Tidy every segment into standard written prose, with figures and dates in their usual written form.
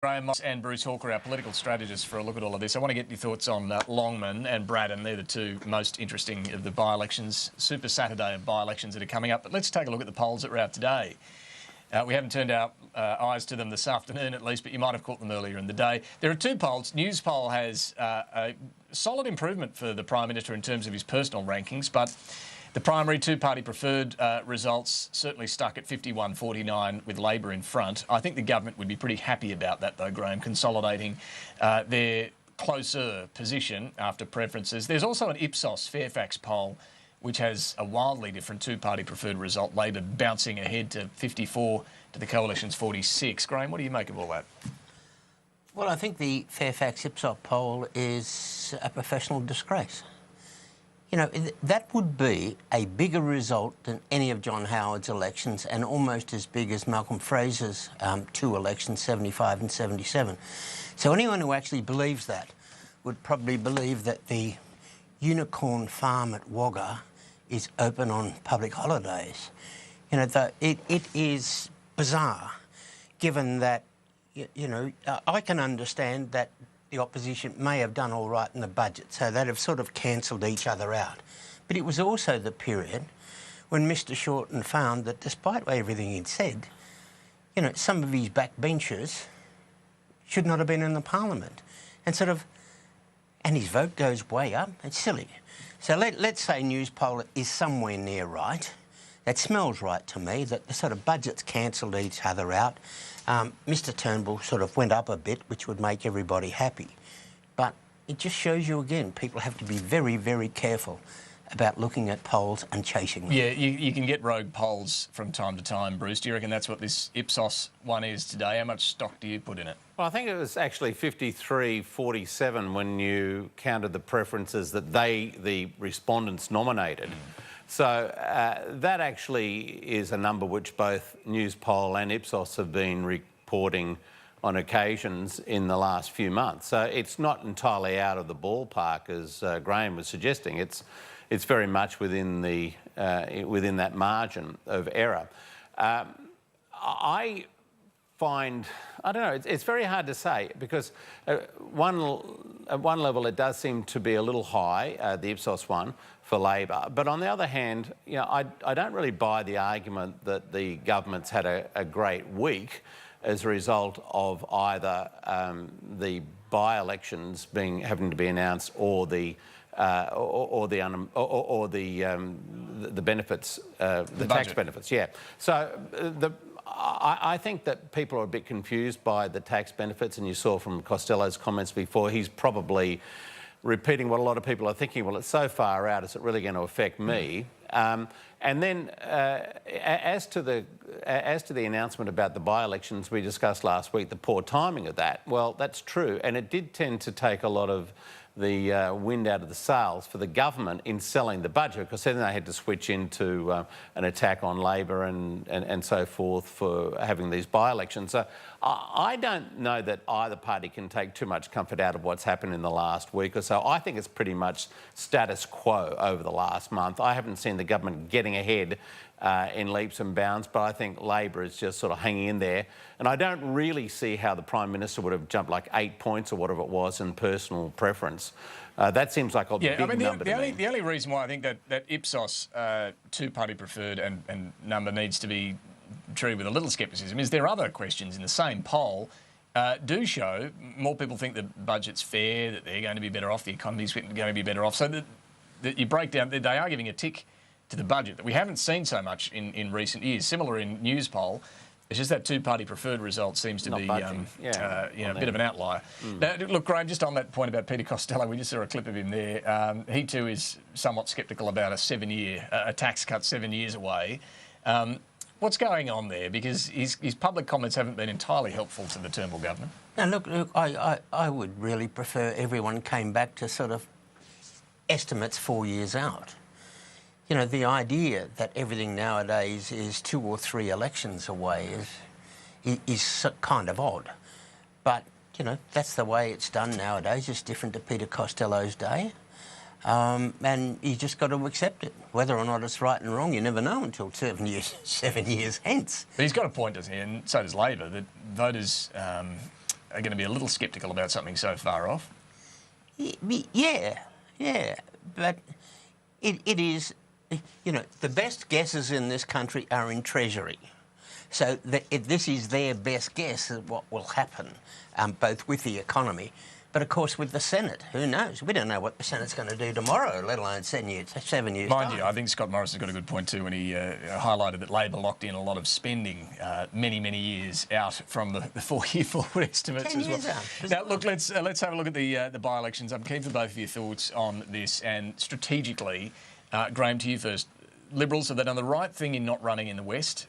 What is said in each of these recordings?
Grahame Morris and Bruce Hawker, our political strategists, for a look at all of this. I want to get your thoughts on Longman and Braddon. They're the two most interesting of the by-elections, Super Saturday of by-elections that are coming up. But let's take a look at the polls that were out today. We haven't turned our eyes to them this afternoon, at least, but you might have caught them earlier in the day. There are two polls. Newspoll has a solid improvement for the Prime Minister in terms of his personal rankings, but the primary two-party preferred results certainly stuck at 51-49 with Labor in front. I think the government would be pretty happy about that, though, Graham, consolidating their closer position after preferences. There's also an Ipsos Fairfax poll which has a wildly different two-party preferred result, Labor bouncing ahead to 54 to the Coalition's 46. Graham, what do you make of all that? Well, I think the Fairfax Ipsos poll is a professional disgrace. You know, that would be a bigger result than any of John Howard's elections and almost as big as Malcolm Fraser's two elections, 75 and 77. So anyone who actually believes that would probably believe that the unicorn farm at Wagga is open on public holidays. You know, it is bizarre, given that, you know, I can understand that the opposition may have done all right in the budget, so they'd have sort of cancelled each other out. But it was also the period when Mr Shorten found that despite everything he'd said, you know, some of his backbenchers should not have been in the parliament. And his vote goes way up. It's silly. So let's say Newspoll is somewhere near right. That smells right to me, that the sort of budgets cancelled each other out. Mr Turnbull sort of went up a bit, which would make everybody happy. But it just shows you again, people have to be very, very careful about looking at polls and chasing them. Yeah, you can get rogue polls from time to time, Bruce. Do you reckon that's what this Ipsos one is today? How much stock do you put in it? Well, I think it was actually 53-47 when you counted the preferences that the respondents, nominated. So that actually is a number which both Newspoll and Ipsos have been reporting on occasions in the last few months. So it's not entirely out of the ballpark, as Graham was suggesting. It's very much within that margin of error. I don't know, it's very hard to say, because at one level it does seem to be a little high, the Ipsos one, for Labor. But on the other hand, you know, I don't really buy the argument that the government's had a great week as a result of either the by-elections having to be announced or the benefits, the tax benefits. Yeah. So I think that people are a bit confused by the tax benefits, and you saw from Costello's comments before, he's probably repeating what a lot of people are thinking. Well, it's so far out, is it really going to affect me? And then as to the announcement about the by-elections we discussed last week, the poor timing of that, well, that's true, and it did tend to take a lot of the wind out of the sails for the government in selling the budget, because then they had to switch into an attack on Labor and so forth for having these by-elections. So I don't know that either party can take too much comfort out of what's happened in the last week or so. I think it's pretty much status quo over the last month. I haven't seen the government getting ahead in leaps and bounds, but I think Labor is just sort of hanging in there. And I don't really see how the Prime Minister would have jumped like 8 points or whatever it was in personal preference. That seems like a big number to me. The only reason why I think that Ipsos two-party preferred and number needs to be treated with a little scepticism is there are other questions in the same poll do show more people think the budget's fair, that they're going to be better off, the economy's going to be better off. So that you break down, they are giving a tick to the budget that we haven't seen so much in recent years. Similar in Newspoll, it's just that two-party preferred result seems to be a bit of an outlier. Now, look, Graham, just on that point about Peter Costello, we just saw a clip of him there. He too is somewhat sceptical about a tax cut 7 years away. What's going on there? Because his public comments haven't been entirely helpful to the Turnbull government. Now, look, I would really prefer everyone came back to sort of estimates 4 years out. You know, the idea that everything nowadays is 2 or 3 elections away is kind of odd. But, you know, that's the way it's done nowadays. It's different to Peter Costello's day. And you just got to accept it. Whether or not it's right and wrong, you never know until 7 years hence. But he's got a point, doesn't he? And so does Labor, that voters are going to be a little sceptical about something so far off. Yeah, but it is, you know, the best guesses in this country are in Treasury. So this is their best guess of what will happen, both with the economy, but of course with the Senate. Who knows? We don't know what the Senate's going to do tomorrow, let alone 7 years Mind time. you, I think Scott Morris has got a good point too when he highlighted that Labor locked in a lot of spending many years out from the 4-year forward estimates 10 as well. years out. Now, look, let's have a look at the by-elections. I'm keen for both of your thoughts on this, and strategically, Grahame, to you first. Liberals, have they done the right thing in not running in the West?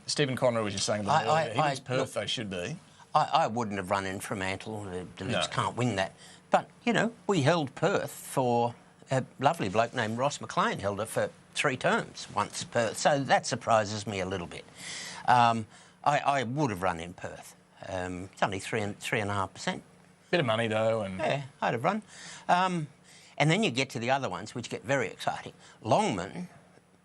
Stephen Conroy was just saying that he thinks Perth they should be. I wouldn't have run in Fremantle. The Libs can't win that. But, you know, we held Perth for a lovely bloke named Ross McLean held it for 3 terms once, Perth. So that surprises me a little bit. I would have run in Perth. It's only 3.5%. Bit of money, though. And yeah, I'd have run. And then you get to the other ones, which get very exciting. Longman,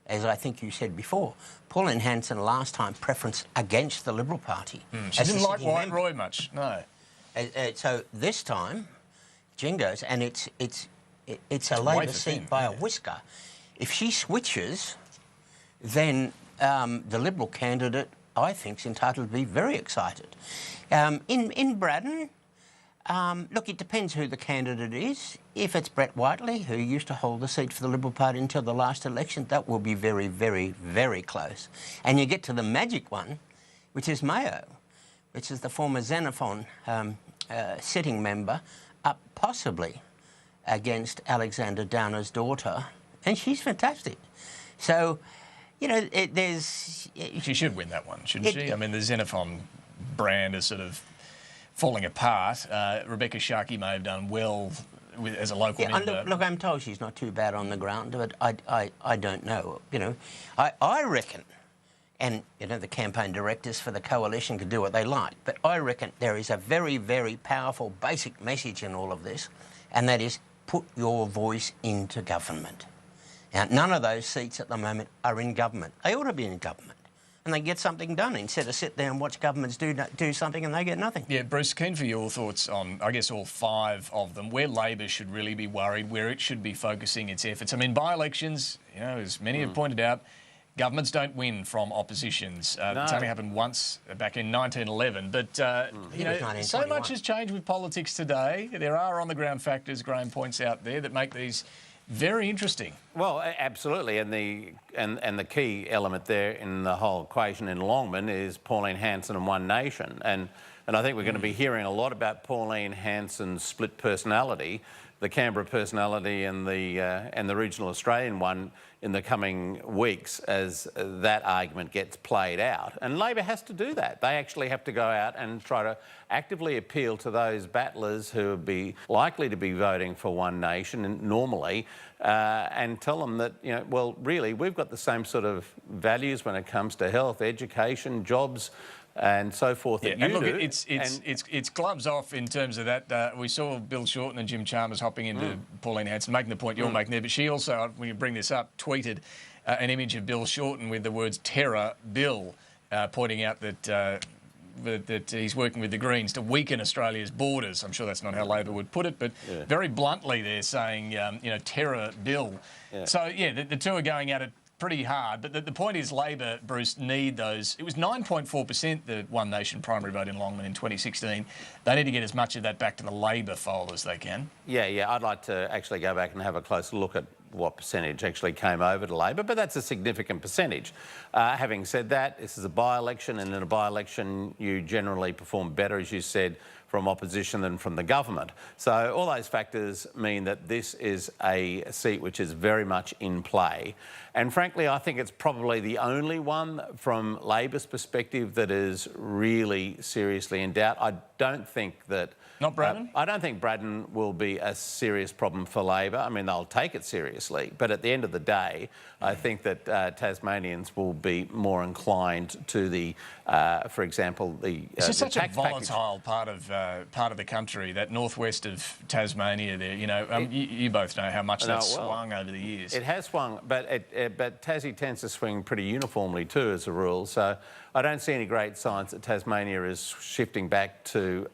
as I think you said before, Pauline Hanson last time preference against the Liberal Party. She didn't like White Roy much, no. So this time, Jingo's, and it's a Labor seat by a whisker. If she switches, then the Liberal candidate, I think, is entitled to be very excited. In Braddon, look, it depends who the candidate is. If it's Brett Whiteley, who used to hold the seat for the Liberal Party until the last election, that will be very, very, very close. And you get to the magic one, which is Mayo, which is the former Xenophon sitting member, up possibly against Alexander Downer's daughter, and she's fantastic. So, you know, there's... She should win that one, shouldn't she? I mean, the Xenophon brand is sort of falling apart. Rebecca Sharkey may have done well as a local member. Look, I'm told she's not too bad on the ground, but I don't know. You know, I reckon, and, you know, the campaign directors for the coalition could do what they like, but I reckon there is a very, very powerful basic message in all of this, and that is put your voice into government. Now, none of those seats at the moment are in government. They ought to be in government. And they get something done instead of sit there and watch governments do something and they get nothing. Yeah, Bruce, keen for your thoughts on, I guess, all 5 of them, where Labor should really be worried, where it should be focusing its efforts. I mean, by-elections, you know, as many have pointed out, governments don't win from oppositions. No. It's only happened once back in 1911. But, you know, so much has changed with politics today. There are on-the-ground factors, Grahame points out there, that make these very interesting. Well, absolutely, and the key element there in the whole equation in Longman is Pauline Hanson and One Nation, and I think we're going to be hearing a lot about Pauline Hanson's split personality, the Canberra personality and the regional Australian one in the coming weeks as that argument gets played out. And Labor has to do that. They actually have to go out and try to actively appeal to those battlers who would be likely to be voting for One Nation normally, and tell them that, you know, well, really, we've got the same sort of values when it comes to health, education, jobs, and so forth. Yeah, and look, it's gloves off in terms of that. We saw Bill Shorten and Jim Chalmers hopping into Pauline Hanson, making the point you're making there, but she also, when you bring this up, tweeted an image of Bill Shorten with the words "Terror Bill," pointing out that he's working with the Greens to weaken Australia's borders. I'm sure that's not how Labor would put it, but very bluntly they're saying, you know, "Terror Bill." Yeah. So, yeah, the two are going at it pretty hard, but the point is Labor, Bruce, need those. It was 9.4% the One Nation primary vote in Longman in 2016. They need to get as much of that back to the Labor fold as they can. Yeah, I'd like to actually go back and have a closer look at what percentage actually came over to Labor, but that's a significant percentage. Having said that, this is a by-election, and in a by-election you generally perform better, as you said, from opposition than from the government. So all those factors mean that this is a seat which is very much in play. And frankly, I think it's probably the only one from Labor's perspective that is really seriously in doubt. I don't think that... Not Braddon? I don't think Braddon will be a serious problem for Labor. I mean, they'll take it seriously. But at the end of the day, I think that Tasmanians will be more inclined to the, for example, the It's just such a volatile part of the country, that northwest of Tasmania there. You know, you both know how much that's swung over the years. It has swung, but Tassie tends to swing pretty uniformly too, as a rule. So I don't see any great signs that Tasmania is shifting back to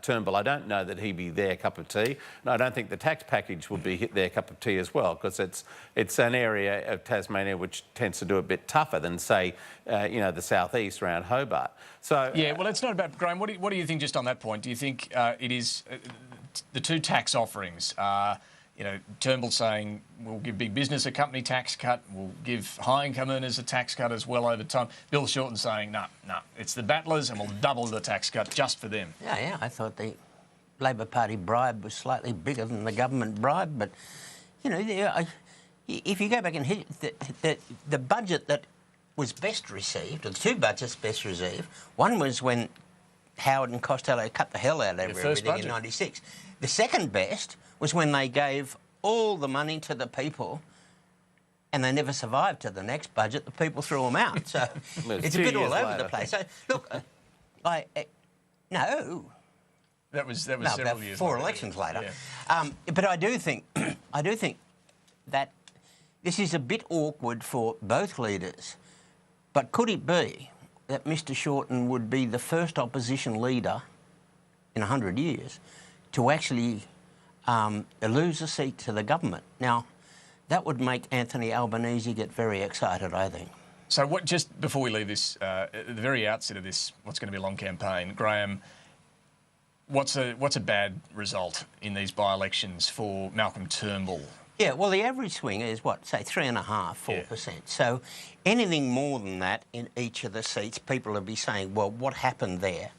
Turnbull. I don't know that he'd be their cup of tea. And I don't think the tax package will be their cup of tea as well, because it's an area of Tasmania which tends to do a bit tougher than, say, the southeast around Hobart. So yeah, well, it's not about Grahame. What do you think just on that point? Do you think it is the two tax offerings? Turnbull saying we'll give big business a company tax cut, we'll give high-income earners a tax cut as well over time. Bill Shorten saying, no, it's the battlers and we'll double the tax cut just for them. Yeah, I thought the Labor Party bribe was slightly bigger than the government bribe, but, if you go back and hit the budget that was best received, or the two budgets best received, one was when Howard and Costello cut the hell out of everything in '96. The second best was when they gave all the money to the people and they never survived to the next budget. The people threw them out. So it's a bit all over the place. So, look, no. That was several years 4 later. elections later. Yeah. But I do think that this is a bit awkward for both leaders. But could it be that Mr Shorten would be the first opposition leader in 100 years to actually lose a seat to the government? Now, that would make Anthony Albanese get very excited, I think. So just before we leave this, at the very outset of this, what's going to be a long campaign, Grahame, what's a bad result in these by-elections for Malcolm Turnbull? Yeah, well, the average swing is, say 3.5%, 4%. Yeah. So anything more than that in each of the seats, people will be saying, well, what happened there?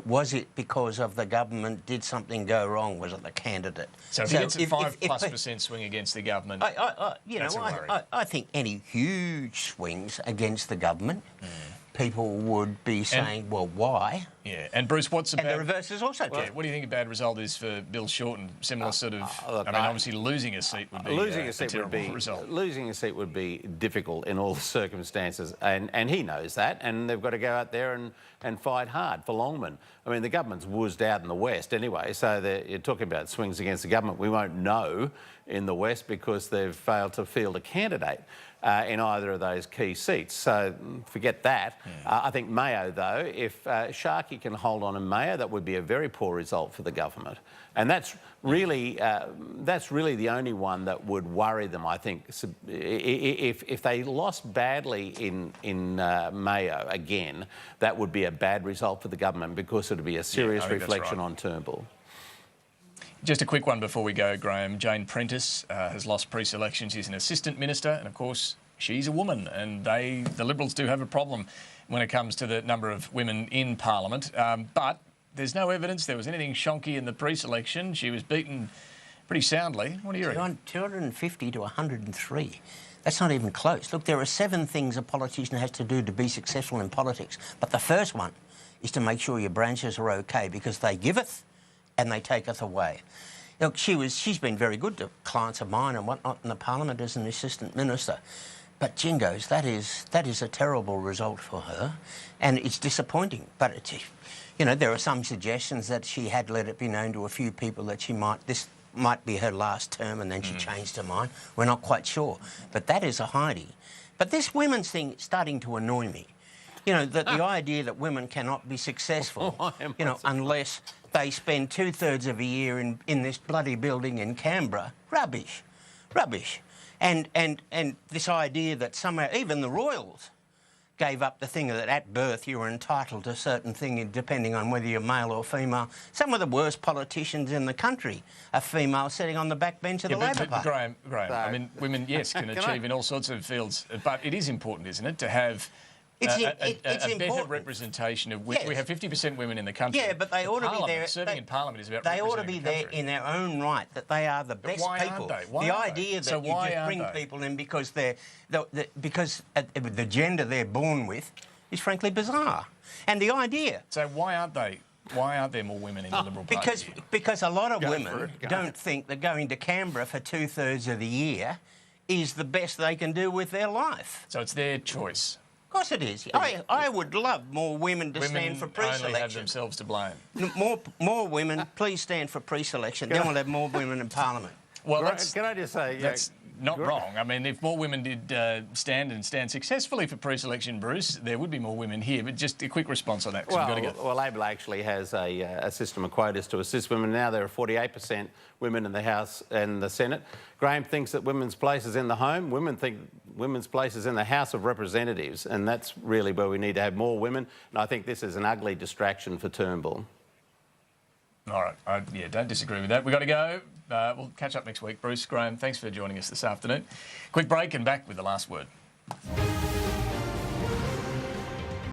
Was it because of the government? Did something go wrong? Was it the candidate? So if he gets a 5+% swing against the government, that's a worry. I think any huge swings against the government, people would be saying, well, why? Yeah, and Bruce, the reverse is also true. Yeah, what do you think a bad result is for Bill Shorten? Similar sort of, obviously losing a seat would be a terrible result. Losing a seat would be difficult in all the circumstances, and he knows that, and they've got to go out there and fight hard for Longman. I mean, the government's woozed out in the West anyway, so you're talking about swings against the government. We won't know in the West because they've failed to field a candidate in either of those key seats. So forget that. I think Mayo, though, if Sharkey can hold on in Mayo, that would be a very poor result for the government. And that's really the only one that would worry them, I think. If they lost badly in Mayo again, that would be a bad result for the government because it would be a serious reflection on Turnbull. Just a quick one before we go, Grahame. Jane Prentice has lost pre-selection. She's an assistant minister, and of course, she's a woman. And the Liberals do have a problem when it comes to the number of women in Parliament. But there's no evidence there was anything shonky in the pre-selection. She was beaten pretty soundly. What do you reckon? 250 to 103. That's not even close. Look, there are 7 things a politician has to do to be successful in politics. But the first one is to make sure your branches are OK, because they giveth and they taketh away. Look, she's been very good to clients of mine and whatnot in the Parliament as an assistant minister. But Jingos, that is a terrible result for her, and it's disappointing. But there are some suggestions that she had let it be known to a few people that this might be her last term, and then she changed her mind. We're not quite sure, but that is a hidey. But this women's thing is starting to annoy me. The idea that women cannot be successful, unless they spend 2/3 of a year in this bloody building in Canberra. Rubbish. And this idea that somehow even the Royals gave up the thing that at birth you were entitled to a certain thing depending on whether you're male or female. Some of the worst politicians in the country are female sitting on the backbench of the Labor Party. Grahame, I mean, women, yes, can achieve in all sorts of fields, but it is important, isn't it, to have a better representation of women. Yes. We have 50% women in the country. Yeah, but they ought to be there. Serving in Parliament is about they ought to be there in their own right, that they are the best people. Why the idea that you just bring people in because because the gender they're born with is frankly bizarre. And the idea. So why aren't they? Why aren't there more women in the Liberal Party? Because a lot of women don't think that going to Canberra for 2/3 of the year is the best they can do with their life. So it's their choice. Of course it is. I would love more women to stand for pre-selection. Women only have themselves to blame. More women, please stand for pre-selection. Then we'll have more women in Parliament. Well, can I just say, not wrong. I mean, if more women did stand successfully for pre-selection, Bruce, there would be more women here. But just a quick response on that, 'cause we've got to go. Well, Labor actually has a system of quotas to assist women. Now there are 48% women in the House and the Senate. Grahame thinks that women's place is in the home. Women think women's place is in the House of Representatives, and that's really where we need to have more women. And I think this is an ugly distraction for Turnbull. All right. Yeah, don't disagree with that. We've got to go. We'll catch up next week. Bruce, Grahame, thanks for joining us this afternoon. Quick break and back with the last word.